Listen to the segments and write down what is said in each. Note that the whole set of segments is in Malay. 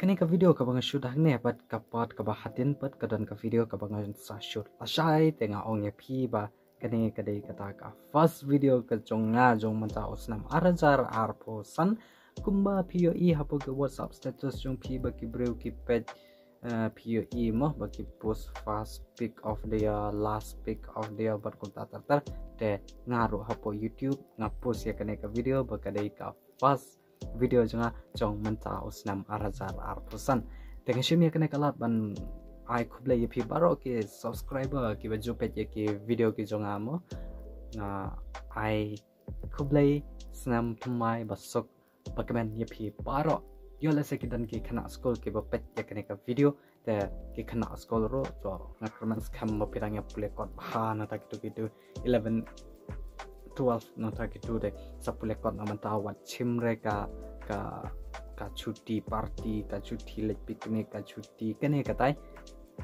kini ke video ka bang shoot hang ne pat kapat ka bahatin pat ka don ka video ka bang sa shoot asai tenga ong ye phi ba kani ka dei kata ka first video ka jonga jong man ta osnam arajar arpo san kumba pio I hapo ke WhatsApp status jong phi ba ki breu ki page pio I mo ba ki post first pic of their last pic of their bat ko ta tar te ngaru hapo YouTube nga post ya kani ka video ba ka dei ka first video jonga jong menta osnam arajar arpusan dengan shimia kena kalat ban ai kuble ye pi baro ke subscriber ki baju page ki video ki jonga mo na ai kuble snam tumai basok bakamen ye pi baro yo la sekidan ki khana school ki ba page ye kena ka video te ki khana school ro jo ngakraman scam mo pirang ya pule kot ha na ta gitu 11 12 nota gitu deh 10 lekot naman tawat chim reka ka cuti party ka cuti lek piknik ka cuti kene katai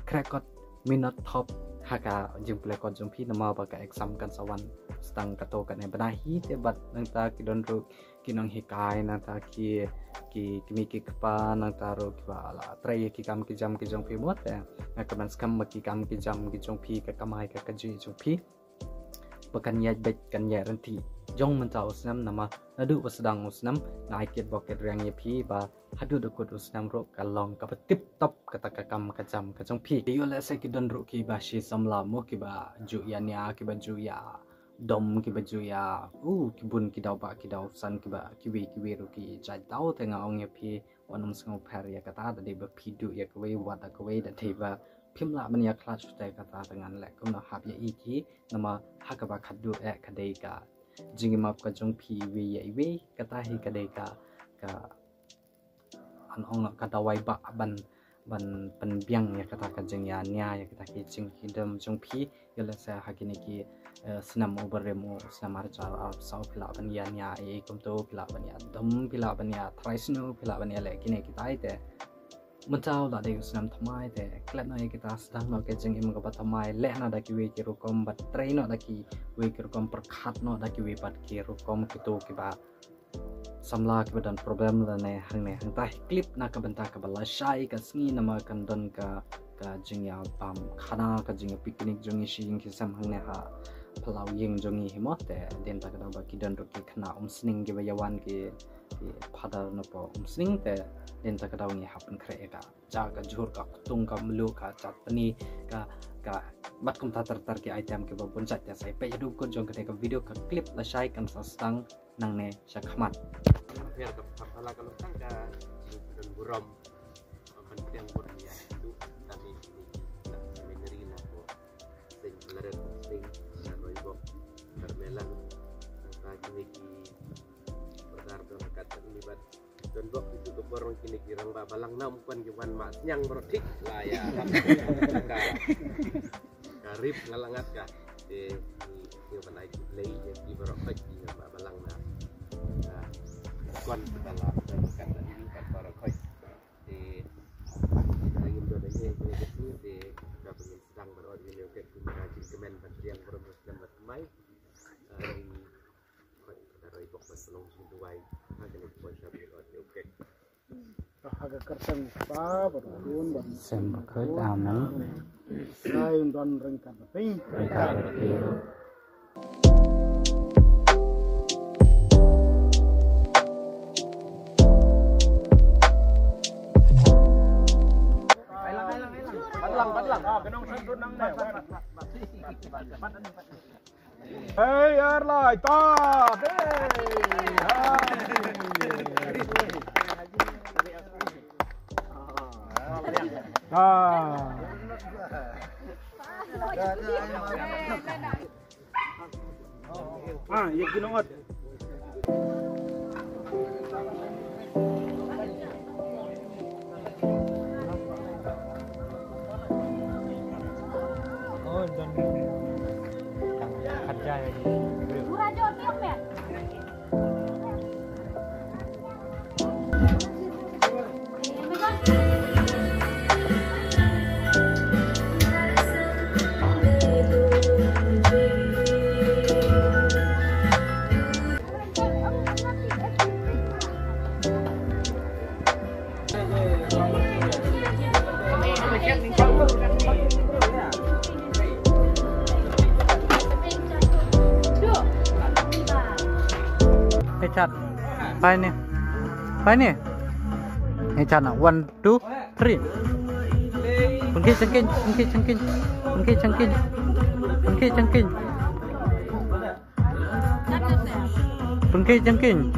krekot minot top haka jing lekot jumpi nama ba ka exam kan sawan stang kato kan benahi te bat nang ta ki don ru ki nang hikai nang ta ki kimi ki kpa nang ta ro ki bala trai ki kam ki jam ki jong pi mot ya ngakaman skam ki kam ki jam ki jong pi ka kamai ka ji jong pi bakan ya bet kan ya renti jong mentau usnam nama nadu wasdang usnam naiket boket riang ye pi ba hadu dokut usnam ro kalong ka tip top kata kakam kacam kacong pi yo la se ki don ro ki ba shi samla mo ki ba ju ya nya ki ba ju ya dom ki ba ju ya ki bun ki dau ba ki dau san ki ba ki wi ro ki jai dau tenga ong ye pi wanum sngau par ya kata da de ba pi du ya ko we wa da ko we da de ba pimla mania clutch te kata dengan lek kumna hab ya iki nama hakaba khadu kadai ka jingi map ka jong pi we ya we kata hi kadai ka an ong ka dawai ba ban penbiang ya kata ka jing ya nya ya kita ki jing hidam jong pi ya la sa hakini ki senam oberemo senam arjar sau pila ban ya nya e kum to pila ban ya dom pila ban ya traisno pila ban ya le kini kita ite mentau la de senam thamai te klat no kita sedang no ke jeng im ka thamai le na da ki we ki rukom bat train no da ki we ki rukom perkhat no da ki we bat ki rukom ki to ki ba samla ki badan problem la ne hang ta clip na ka banta ka bala shai ka sngi na ma kan don ka jeng ya pam khana ka jeng picnic jong shi ing ki sam hang ne ha phalau yeng jong hi mo te den ta ka ba ki don ro ki khana sning ki ba yawan ki father no po sning te den ta kadau ni happen kre ka ja ka jhur ka tung ka mlu ka chatni ka bat kum ta tar ki item ke babun chat ya sai pe du ko jong ka video ka clip la shai kan sastang nang ne shakmat biar ka pala ka lutang ka dan buram kan yang bur ya itu tapi ini ngeri na ko sing laren sing na roibok karmelan ka kini ki berdardo kata libat dan bok itu ke borong kini kirang balang nam kan kiwan mak nyang berdik lah ya karib ngalangat ka di kiwan ai play ya di borong pek di balang na kon dalam dan kata ini kan borong koi di ingin do danye itu di gabungin sedang berod ini oke guna kemen pentrian bermus dan bermai dari bok berselong sinduai Haga kersen pa berun dan sem khơi aman sai don rengkan ping Padlang kenong sentun nang ne hey airline top ya ginongot oh dan kerja ya chat. Fine nih. Fine nih. Hey chat nak 1 2 3. Pengki cengking. Pengki cengking.